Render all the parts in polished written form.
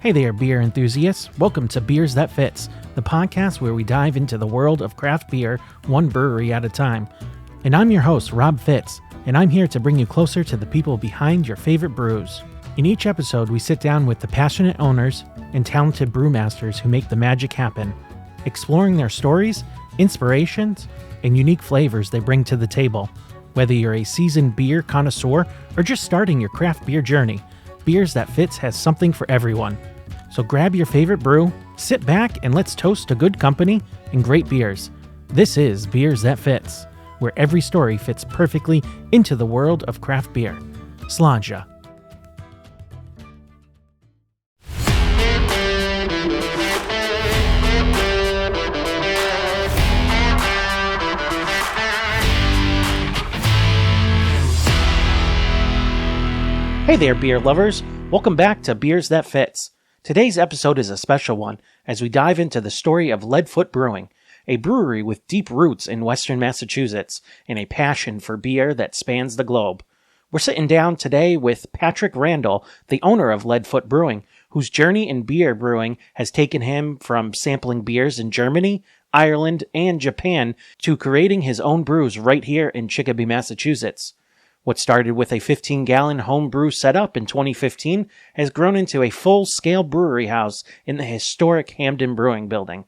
Hey there, beer enthusiasts. Welcome to Beers That FITZ, the podcast where we dive into the world of craft beer, one brewery at a time. And I'm your host, Rob Fitz, and I'm here to bring you closer to the people behind your favorite brews. In each episode, we sit down with the passionate owners and talented brewmasters who make the magic happen, exploring their stories, inspirations, and unique flavors they bring to the table. Whether you're a seasoned beer connoisseur or just starting your craft beer journey, Beers That FITZ has something for everyone. So grab your favorite brew, sit back, and let's toast to good company and great beers. This is Beers That FITZ, where every story fits perfectly into the world of craft beer. Slanja. Hey there, beer lovers. Welcome back to Beers That FITZ. Today's episode is a special one as we dive into the story of Leadfoot Brewing, a brewery with deep roots in western Massachusetts and a passion for beer that spans the globe. We're sitting down today with Patrick Randall, the owner of Leadfoot Brewing, whose journey in beer brewing has taken him from sampling beers in Germany, Ireland, and Japan to creating his own brews right here in Chicopee, Massachusetts. What started with a 15-gallon home brew setup in 2015 has grown into a full-scale brewery house in the historic Hampden Brewing building.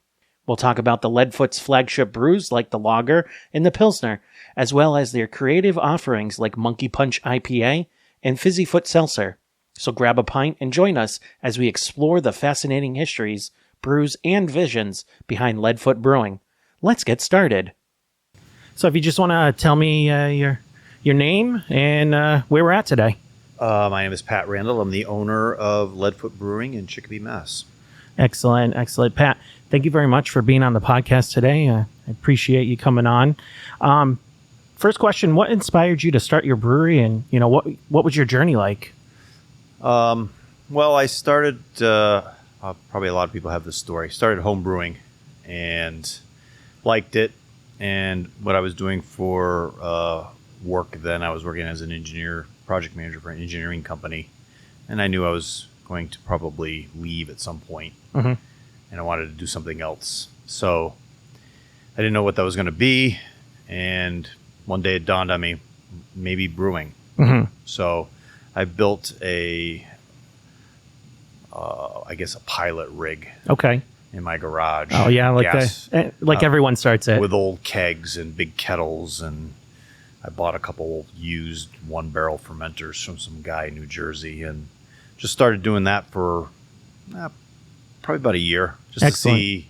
We'll talk about the Leadfoot's flagship brews like the Lager and the Pilsner, as well as their creative offerings like Monkey Punch IPA and Fizzy-Foot seltzer. So grab a pint and join us as we explore the fascinating histories, brews, and visions behind Leadfoot Brewing. Let's get started. So if you just want to tell me your name and where we're at today. My name is Pat Randall. I'm the owner of Leadfoot Brewing in Chicopee, Mass. Excellent. Pat, thank you very much for being on the podcast today. I appreciate you coming on. First question, what inspired you to start your brewery, and what was your journey like? Well, I started, probably a lot of people have this story, started home brewing and liked it. And what I was doing for work then, I was working as an engineer, project manager for an engineering company, and I knew I was going to probably leave at some point, and I wanted to do something else. So I didn't know what that was going to be, and one day it dawned on me, maybe brewing. So I built a pilot rig. Okay. In my garage. Oh yeah, like everyone starts it with old kegs and big kettles, and I bought a couple used 1-barrel fermenters from some guy in New Jersey and just started doing that for probably about a year just Excellent. To see,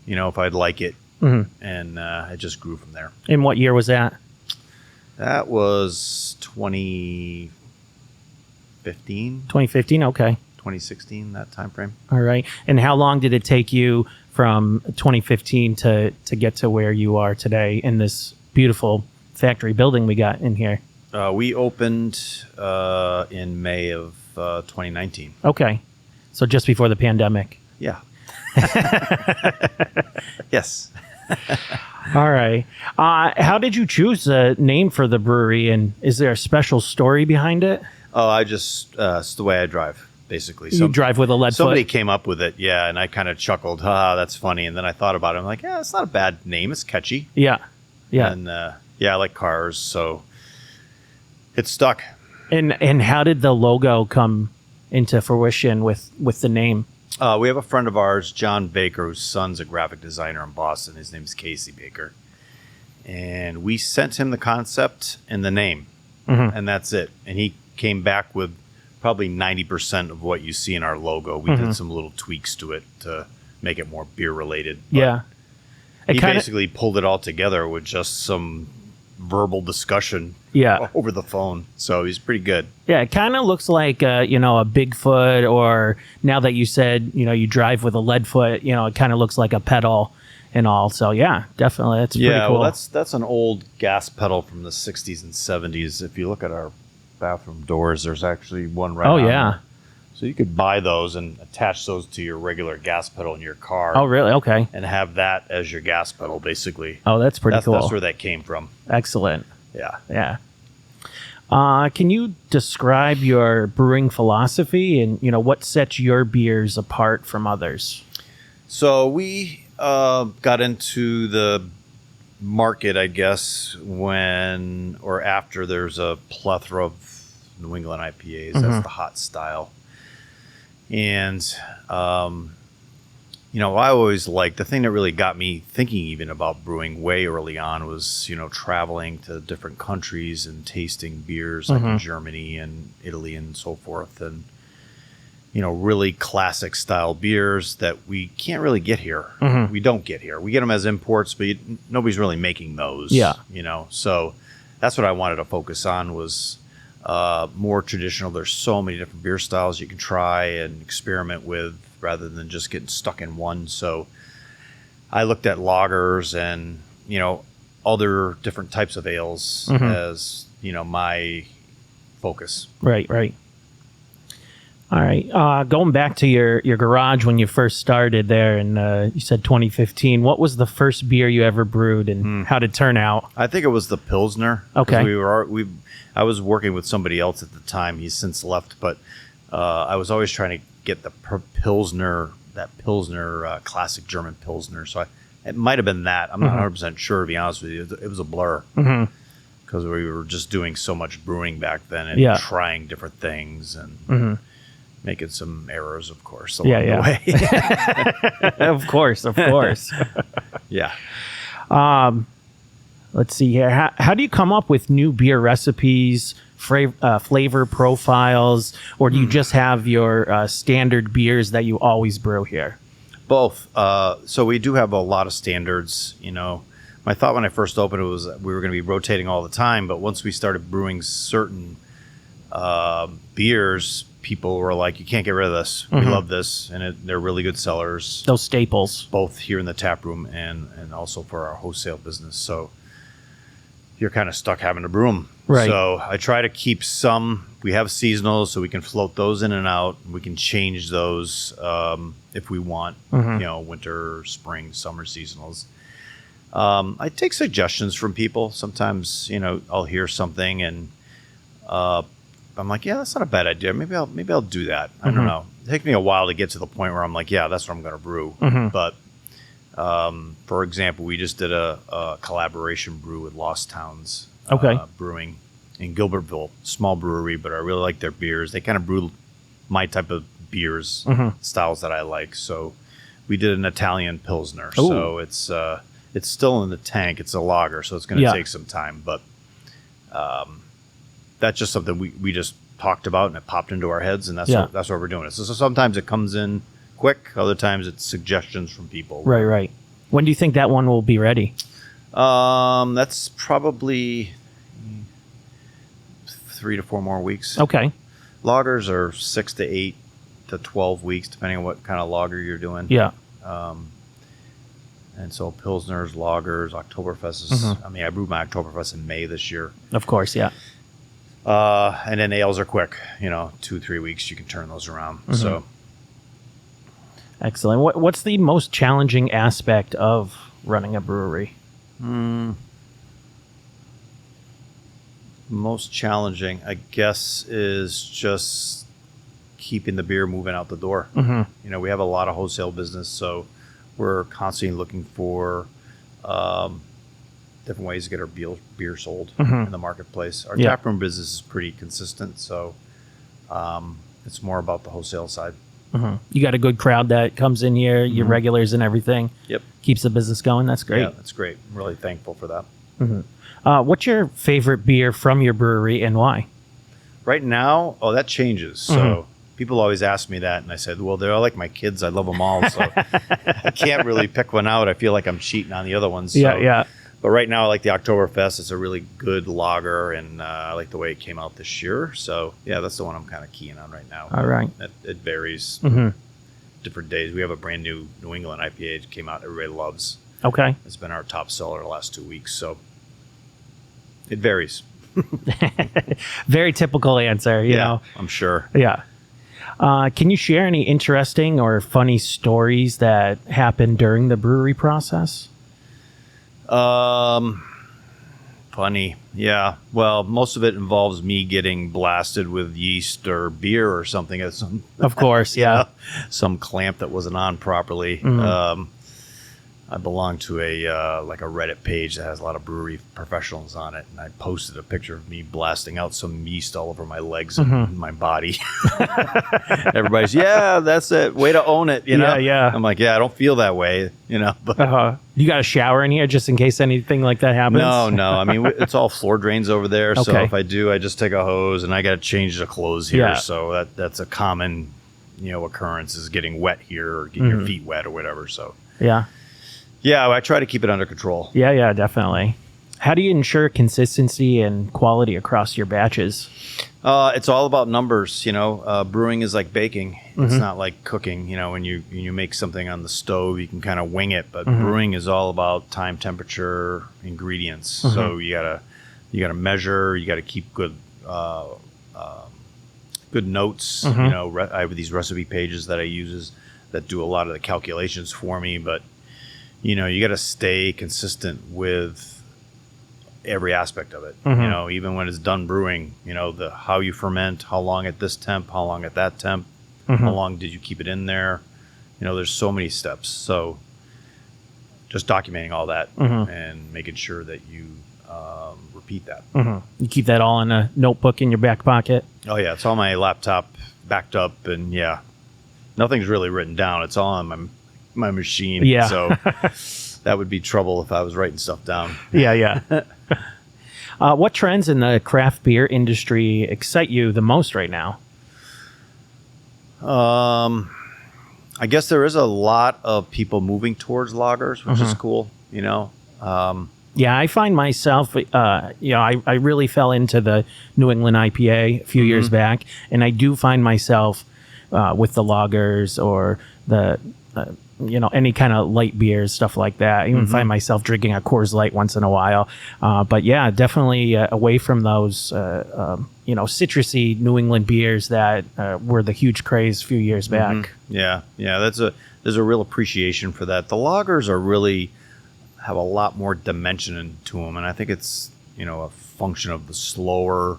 if I'd like it. And it just grew from there. And what year was that? That was 2015. 2015, okay. 2016, that time frame. All right. And how long did it take you from 2015 to get to where you are today in this beautiful factory building we got in here? We opened in May of 2019. Okay. So just before the pandemic. Yeah. Yes. All right. How did you choose a name for the brewery, and is there a special story behind it? Oh, it's the way I drive, basically. You drive with a Leadfoot? Somebody came up with it, yeah, and I kind of chuckled, that's funny. And then I thought about it. I'm like, yeah, it's not a bad name. It's catchy. Yeah. Yeah. And I like cars, so it stuck. And how did the logo come into fruition with the name? We have a friend of ours, John Baker, whose son's a graphic designer in Boston. His name's Casey Baker. And we sent him the concept and the name, and that's it. And he came back with probably 90% of what you see in our logo. We did some little tweaks to it to make it more beer-related. Yeah. He basically pulled it all together with just some verbal discussion over the phone. So he's pretty good. Yeah, it kind of looks like, a Bigfoot, or now that you said, you drive with a Leadfoot, it kind of looks like a pedal and all. So, yeah, definitely. That's pretty cool. Well, that's an old gas pedal from the 60s and 70s. If you look at our bathroom doors, there's actually one right on there. So you could buy those and attach those to your regular gas pedal in your car. Oh, really? Okay. And have that as your gas pedal, basically. Oh, that's pretty cool. That's where that came from. Excellent. Yeah. Yeah. Can you describe your brewing philosophy and, what sets your beers apart from others? So we got into the market, I guess, when or after there's a plethora of New England IPAs. That's the hot style. And, I always liked the thing that really got me thinking even about brewing way early on was, traveling to different countries and tasting beers like in Germany and Italy and so forth. And, really classic style beers that we can't really get here. We don't get here. We get them as imports, but nobody's really making those. Yeah. So that's what I wanted to focus on was more traditional. There's so many different beer styles you can try and experiment with rather than just getting stuck in one. So I looked at lagers and, other different types of ales as, my focus. Right. All right. Going back to your garage when you first started there, and you said 2015. What was the first beer you ever brewed, and how did it turn out? I think it was the Pilsner. Okay. I was working with somebody else at the time. He's since left, but I was always trying to get the Pilsner, that Pilsner classic German Pilsner. So it might have been that. I'm not 100% sure, to be honest with you. It was a blur because we were just doing so much brewing back then and trying different things and making some errors, of course, along the way. Of course. Yeah. Let's see here. How do you come up with new beer recipes, flavor profiles, or do you just have your standard beers that you always brew here? Both. So we do have a lot of standards. My thought when I first opened it was that we were going to be rotating all the time, but once we started brewing certain beers, people were like, you can't get rid of this. We love this, and they're really good sellers. Those staples. Both here in the tap room and also for our wholesale business. So you're kind of stuck having to brew them. Right. So I try to keep some. We have seasonals, so we can float those in and out. We can change those if we want, winter, spring, summer seasonals. I take suggestions from people. Sometimes, I'll hear something and I'm like, yeah, that's not a bad idea. Maybe I'll do that. I don't know. It takes me a while to get to the point where I'm like, yeah, that's what I'm going to brew. But for example, we just did a collaboration brew with Lost Towns Brewing in Gilbertville, small brewery, but I really like their beers. They kind of brew my type of beers, styles that I like. So we did an Italian Pilsner. Ooh. So it's still in the tank. It's a lager, so it's going to take some time. But that's just something we just talked about, and it popped into our heads, and that's what we're doing. So sometimes it comes in quick. Other times it's suggestions from people. Right. When do you think that one will be ready? That's probably 3 to 4 more weeks. Okay. Lagers are 6 to 8 to 12 weeks, depending on what kind of lager you're doing. Yeah. And so Pilsners, lagers, Oktoberfest is, I brewed my Oktoberfest in May this year. Of course, yeah. And then ales are quick, 2-3 weeks, you can turn those around. So. Excellent. What's the most challenging aspect of running a brewery? Most challenging, I guess, is just keeping the beer moving out the door. We have a lot of wholesale business, so we're constantly looking for different ways to get our beer sold in the marketplace. Our taproom business is pretty consistent, so it's more about the wholesale side. You got a good crowd that comes in here, your regulars and everything. Yep. Keeps the business going. That's great. Yeah, that's great. I'm really thankful for that. What's your favorite beer from your brewery and why? Right now, that changes. So people always ask me that, and I said, well, they're all like my kids. I love them all, so I can't really pick one out. I feel like I'm cheating on the other ones. So. Yeah. But right now, I like the Oktoberfest. It's a really good lager, and I like the way it came out this year. So, yeah, that's the one I'm kind of keying on right now. All right. It varies different days. We have a brand new New England IPA that came out everybody loves. Okay. It's been our top seller the last 2 weeks, so it varies. Very typical answer, you know. I'm sure. Yeah. Can you share any interesting or funny stories that happened during the brewery process? Funny Funny. Yeah. Well, most of it involves me getting blasted with yeast or beer or something. At some, Of course, yeah. Some clamp that wasn't on properly. I belong to a like a Reddit page that has a lot of brewery professionals on it, and I posted a picture of me blasting out some yeast all over my legs and my body. Everybody's, yeah, that's it. Way to own it, you know? Yeah. I'm like, yeah, I don't feel that way, you know. But You got a shower in here just in case anything like that happens? no. I mean, it's all floor drains over there, so Okay. if I do, I just take a hose, and I got to change the clothes here. Yeah. So that's a common, occurrence, is getting wet here or getting your feet wet or whatever. So Yeah, I try to keep it under control. yeah, definitely. How do you ensure consistency and quality across your batches? It's all about numbers, brewing is like baking. It's not like cooking, when you make something on the stove, you can kind of wing it, but brewing is all about time, temperature, ingredients. So you gotta measure, you gotta keep good notes. I have these recipe pages that I use that do a lot of the calculations for me, but you got to stay consistent with every aspect of it. Even when it's done brewing, the how you ferment, how long at this temp, how long at that temp, how long did you keep it in there. There's so many steps. So just documenting all that and making sure that you repeat that. You keep that all in a notebook in your back pocket? Oh yeah, it's on my laptop backed up, and nothing's really written down. It's all on my machine. Yeah. So that would be trouble if I was writing stuff down. Yeah. What trends in the craft beer industry excite you the most right now? I guess there is a lot of people moving towards lagers, which is cool. Yeah, I find myself, I really fell into the New England IPA a few years back, and I do find myself with the lagers or the any kind of light beers, stuff like that. I even find myself drinking a Coors Light once in a while. But yeah, definitely away from those, citrusy New England beers that were the huge craze a few years back. Yeah. There's a real appreciation for that. The lagers have a lot more dimension to them, and I think it's a function of the slower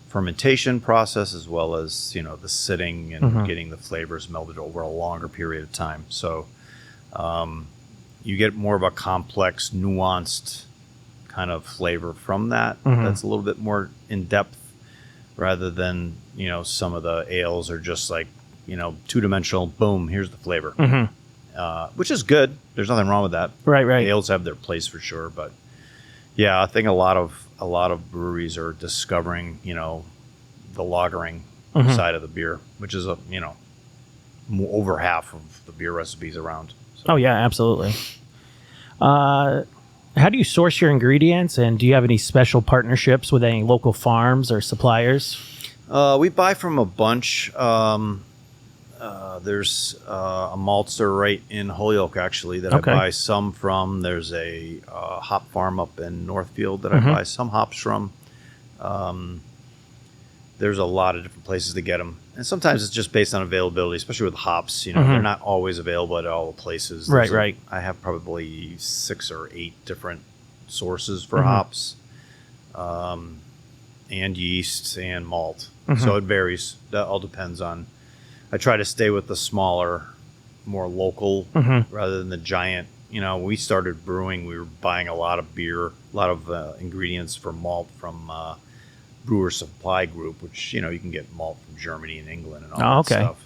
fermentation process, as well as the sitting and getting the flavors melded over a longer period of time. So you get more of a complex, nuanced kind of flavor from that. That's a little bit more in depth, rather than some of the ales are just like two-dimensional. Boom, here's the flavor, which is good. There's nothing wrong with that. Right. Ales have their place for sure, but yeah, I think a lot of breweries are discovering, the lagering side of the beer, which is over half of the beer recipes around. So. Oh yeah, absolutely. How do you source your ingredients, and do you have any special partnerships with any local farms or suppliers? We buy from a bunch. There's a maltster right in Holyoke, actually, that I buy some from. There's a hop farm up in Northfield that I buy some hops from. There's a lot of different places to get them. And sometimes it's just based on availability, especially with hops. They're not always available at all the places. Right. I have probably 6 or 8 different sources for hops, and yeast and malt. So it varies. That all depends on... I try to stay with the smaller, more local, rather than the giant. We started brewing. We were buying a lot of beer, a lot of ingredients for malt from Brewer Supply Group, which you can get malt from Germany and England and all that stuff,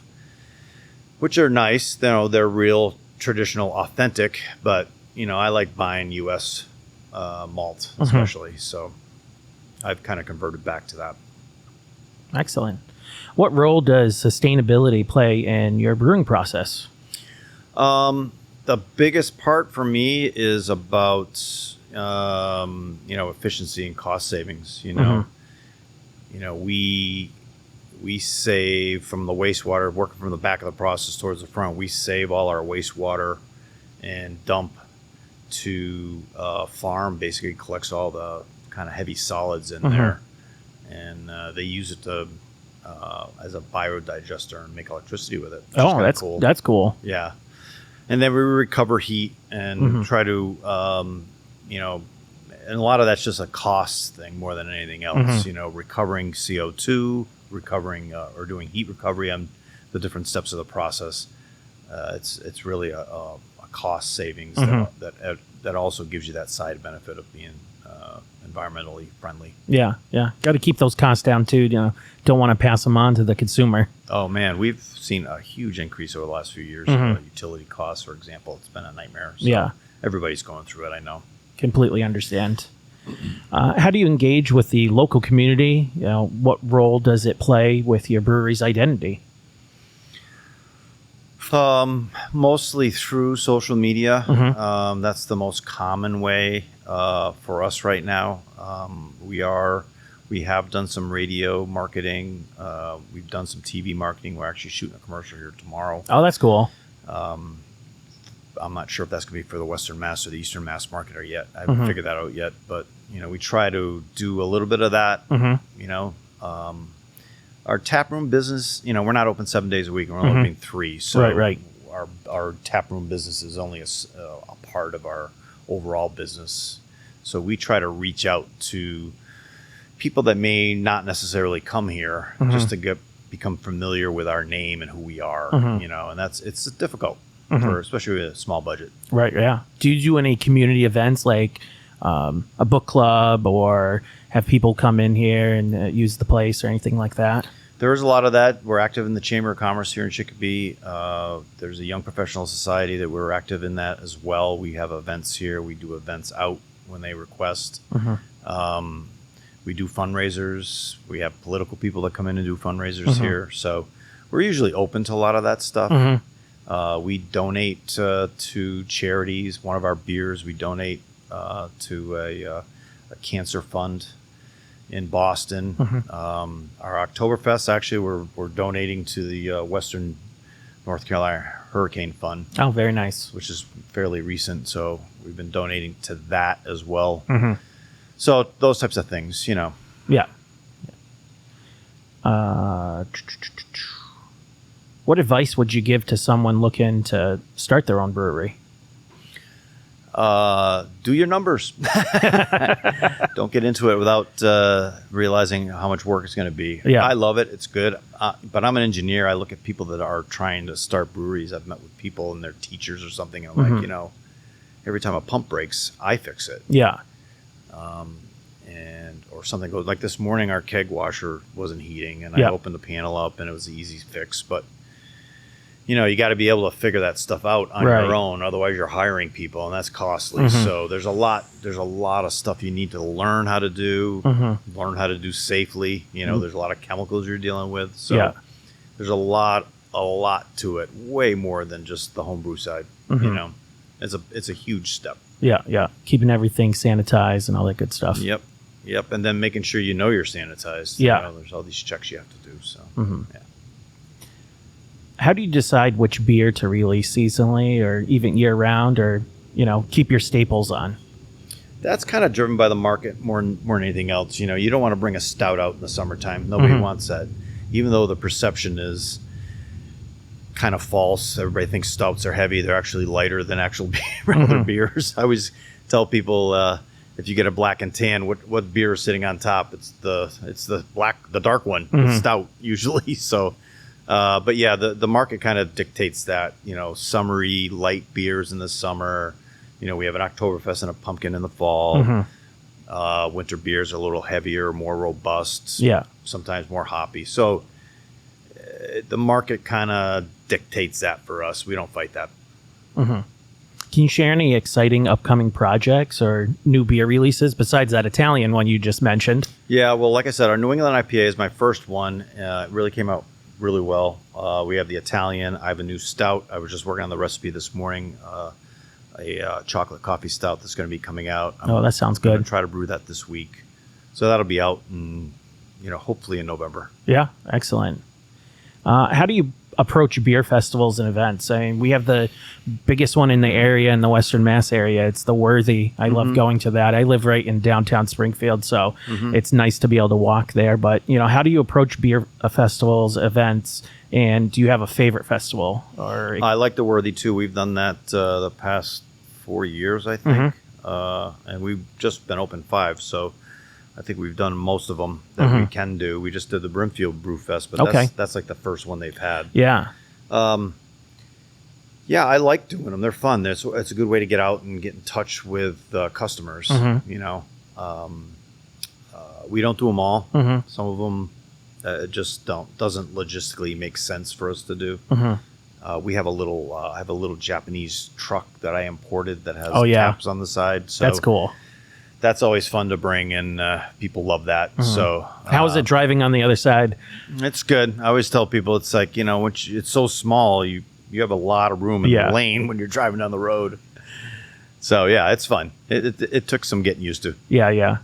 which are nice. They're real, traditional, authentic. But I like buying U.S. Malt, especially. So I've kind of converted back to that. Excellent. What role does sustainability play in your brewing process? The biggest part for me is about, efficiency and cost savings. We save from the wastewater, working from the back of the process towards the front. We save all our wastewater and dump to farm. Basically collects all the kind of heavy solids in there, and they use it to as a biodigester and make electricity with it. Oh, that's cool. That's cool. Yeah. And then we recover heat and try to, and a lot of that's just a cost thing more than anything else. You know, recovering CO2, recovering or doing heat recovery on the different steps of the process. It's really a cost savings that also gives you that side benefit of being environmentally friendly. Yeah. Got to keep those costs down too. You know, don't want to pass them on to the consumer. Oh man, we've seen a huge increase over the last few years. Utility costs, for example, it's been a nightmare. So everybody's going through it. I know. Completely understand. How do you engage with the local community? You know, what role does it play with your brewery's identity? Mostly through social media. That's the most common way for us right now. We have done some radio marketing. We've done some TV marketing. We're actually shooting a commercial here tomorrow. Oh, that's cool. I'm not sure if that's going to be for the Western Mass or the Eastern Mass market or yet. I haven't figured that out yet. But, you know, we try to do a little bit of that, you know. Our tap room business, you know, we're not open 7 days a week. We're only open 3. So right. Our tap room business is only a part of our overall business. So we try to reach out to people that may not necessarily come here just to become familiar with our name and who we are, you know, and it's difficult. Especially with a small budget. Right, yeah. Do you do any community events like a book club or have people come in here and use the place or anything like that? There is a lot of that. We're active in the Chamber of Commerce here in Chicopee. There's a Young Professional Society that we're active in that as well. We have events here. We do events out when they request. We do fundraisers. We have political people that come in and do fundraisers here. So we're usually open to a lot of that stuff. We donate to charities. One of our beers we donate to a cancer fund in Boston. Our Oktoberfest, actually, we're donating to the Western North Carolina Hurricane Fund. Oh, very nice. Which is fairly recent, so we've been donating to that as well. So those types of things, you know. Yeah. What advice would you give to someone looking to start their own brewery? Do your numbers. Don't get into it without realizing how much work it's going to be. Yeah. I love it. It's good. But I'm an engineer. I look at people that are trying to start breweries. I've met with people and they're teachers or something. And I'm like, you know, every time a pump breaks, I fix it. Yeah. Or something goes, like this morning, our keg washer wasn't heating and I opened the panel up and it was an easy fix. But you know, you got to be able to figure that stuff out on your own. Otherwise, you're hiring people, and that's costly. So there's a lot of stuff you need to learn how to do, learn how to do safely. You know, there's a lot of chemicals you're dealing with. So there's a lot to it, way more than just the homebrew side. You know, it's a huge step. Yeah. Keeping everything sanitized and all that good stuff. Yep. And then making sure you know you're sanitized. Yeah. You know, there's all these checks you have to do. So yeah. How do you decide which beer to release seasonally or even year round, or, you know, keep your staples on? That's kind of driven by the market more than anything else. You know, you don't want to bring a stout out in the summertime. Nobody wants that. Even though the perception is kind of false. Everybody thinks stouts are heavy. They're actually lighter than actual regular beers. I always tell people, if you get a black and tan, what beer is sitting on top? It's the dark one. It's stout usually. So but yeah, the market kind of dictates that, you know, summery light beers in the summer. You know, we have an Oktoberfest and a pumpkin in the fall. Winter beers are a little heavier, more robust. Yeah. Sometimes more hoppy. So the market kind of dictates that for us. We don't fight that. Can you share any exciting upcoming projects or new beer releases besides that Italian one you just mentioned? Yeah, well, like I said, our New England IPA is my first one. It really came out really well. We have the Italian. I have a new stout. I was just working on the recipe this morning. A chocolate coffee stout that's going to be coming out. That sounds good. I'm going to try to brew that this week. So that'll be out in, you know, hopefully in November. Yeah, excellent. How do you approach beer festivals and events? I mean, we have the biggest one in the area, in the Western Mass area. It's the Worthy. I love going to that. I live right in downtown Springfield, so it's nice to be able to walk there. But, you know, how do you approach beer festivals, events, and do you have a favorite festival? Or I like the Worthy too. We've done that the past 4 years, I think. and we've just been open 5, so I think we've done most of them that we can do. We just did the Brimfield Brew Fest, but that's like the first one they've had. Yeah. Yeah, I like doing them. They're fun. It's a good way to get out and get in touch with customers. You know, we don't do them all. Some of them just doesn't logistically make sense for us to do. We have a little I have a little Japanese truck that I imported that has taps on the side. So that's cool. That's always fun to bring, and people love that. So how is it driving on the other side? It's good. I always tell people it's like, you know, it's so small, you have a lot of room in the lane when you're driving down the road. So yeah, it's fun. It took some getting used to. Yeah.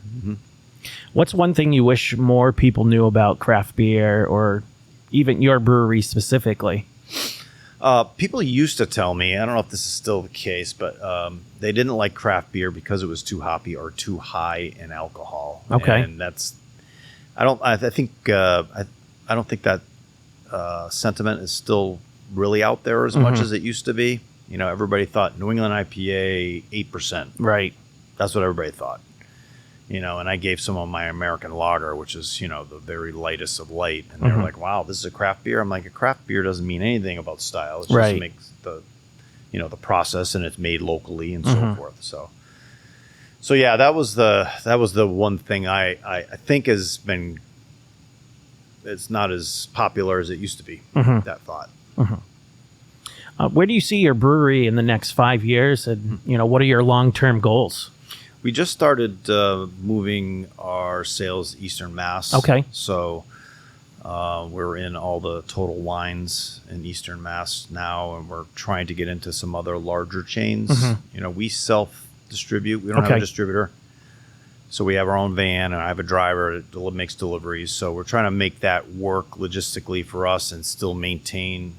What's one thing you wish more people knew about craft beer, or even your brewery specifically? People used to tell me, I don't know if this is still the case, but they didn't like craft beer because it was too hoppy or too high in alcohol. Okay, and that's I don't think that sentiment is still really out there as much as it used to be. You know, everybody thought New England IPA 8%. Right. That's what everybody thought. You know, and I gave some of my American lager, which is, you know, the very lightest of light. And they were like, wow, this is a craft beer. I'm like, a craft beer doesn't mean anything about style. It just makes the process, and it's made locally and so forth. So yeah, that was the one thing I think has been, it's not as popular as it used to be, that thought. Where do you see your brewery in the next 5 years? And, you know, what are your long-term goals? We just started moving our sales Eastern Mass. Okay. So we're in all the Total Wines in Eastern Mass now, and we're trying to get into some other larger chains. You know, we self-distribute. We don't have a distributor. So we have our own van, and I have a driver that makes deliveries. So we're trying to make that work logistically for us and still maintain,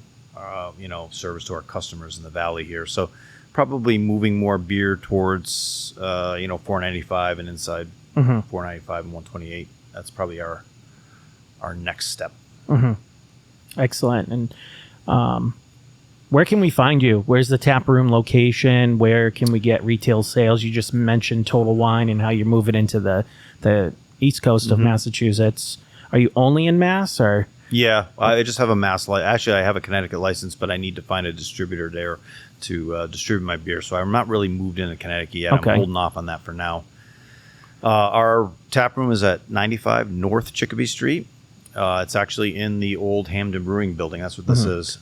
service to our customers in the valley here. So probably moving more beer towards, $4.95 and inside $4.95 and $1.28. That's probably our next step. Excellent. And where can we find you? Where's the tap room location? Where can we get retail sales? You just mentioned Total Wine and how you're moving into the East Coast of Massachusetts. Are you only in Mass, or? Yeah, I just have a Mass license. Actually, I have a Connecticut license, but I need to find a distributor there to distribute my beer. So I'm not really moved into Connecticut yet. I'm holding off on that for now. Our tap room is at 95 North Chicopee Street. It's actually in the old Hampden Brewing building. That's what this is.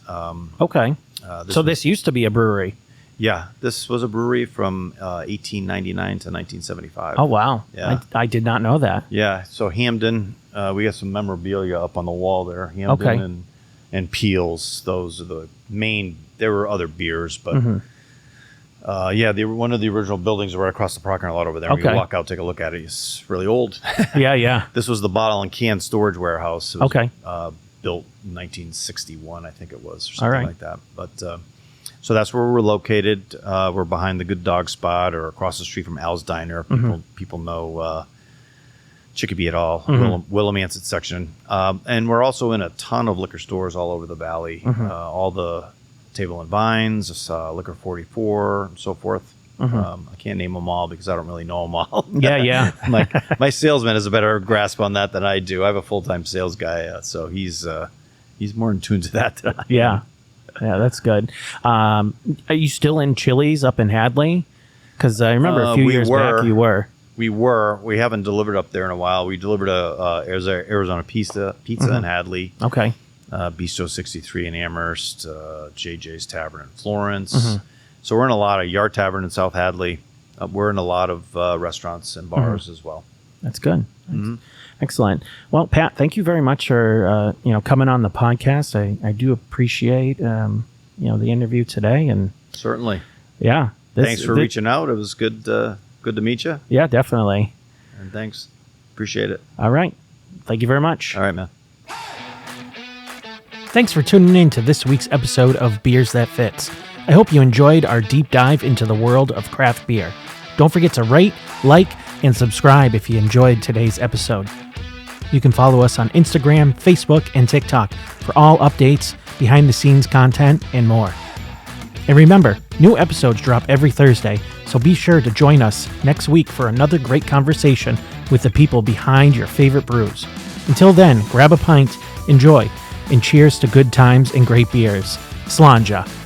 This used to be a brewery. Yeah, this was a brewery from 1899 to 1975. Oh, wow. Yeah. I did not know that. Yeah, so Hampden, we got some memorabilia up on the wall there. Hampden and Peels, those are the main. There were other beers, but they were one of the original buildings right across the parking lot over there. You can walk out, take a look at it. It's really old. Yeah. This was the bottle and can storage warehouse. It was, built in 1961, I think it was, or something like that. But so that's where we're located. We're behind the Good Dog Spot, or across the street from Al's Diner. People know Chicopee at all, Willimantic section. And we're also in a ton of liquor stores all over the valley. All the Table and Vines, Liquor 44, and so forth. I can't name them all because I don't really know them all. Yeah. My salesman has a better grasp on that than I do. I have a full-time sales guy, so he's more in tune to that than I am. Yeah, that's good. Are you still in Chili's up in Hadley? Because I remember a few years back you were. We were. We haven't delivered up there in a while. We delivered a Arizona pizza in Hadley. Okay. Bistro 63 in Amherst, JJ's Tavern in Florence. So we're in a lot of Yard Tavern in South Hadley. We're in a lot of restaurants and bars as well. That's good. Excellent. Well, Pat, thank you very much for coming on the podcast. I do appreciate the interview today, and certainly. Yeah. Thanks for reaching out. It was good to meet you. Yeah, definitely. And thanks. Appreciate it. All right. Thank you very much. All right, man. Thanks for tuning in to this week's episode of Beers That FITZ. I hope you enjoyed our deep dive into the world of craft beer. Don't forget to rate, like, and subscribe if you enjoyed today's episode. You can follow us on Instagram, Facebook, and TikTok for all updates, behind-the-scenes content, and more. And remember, new episodes drop every Thursday, so be sure to join us next week for another great conversation with the people behind your favorite brews. Until then, grab a pint, enjoy, and cheers to good times and great beers. Slanja.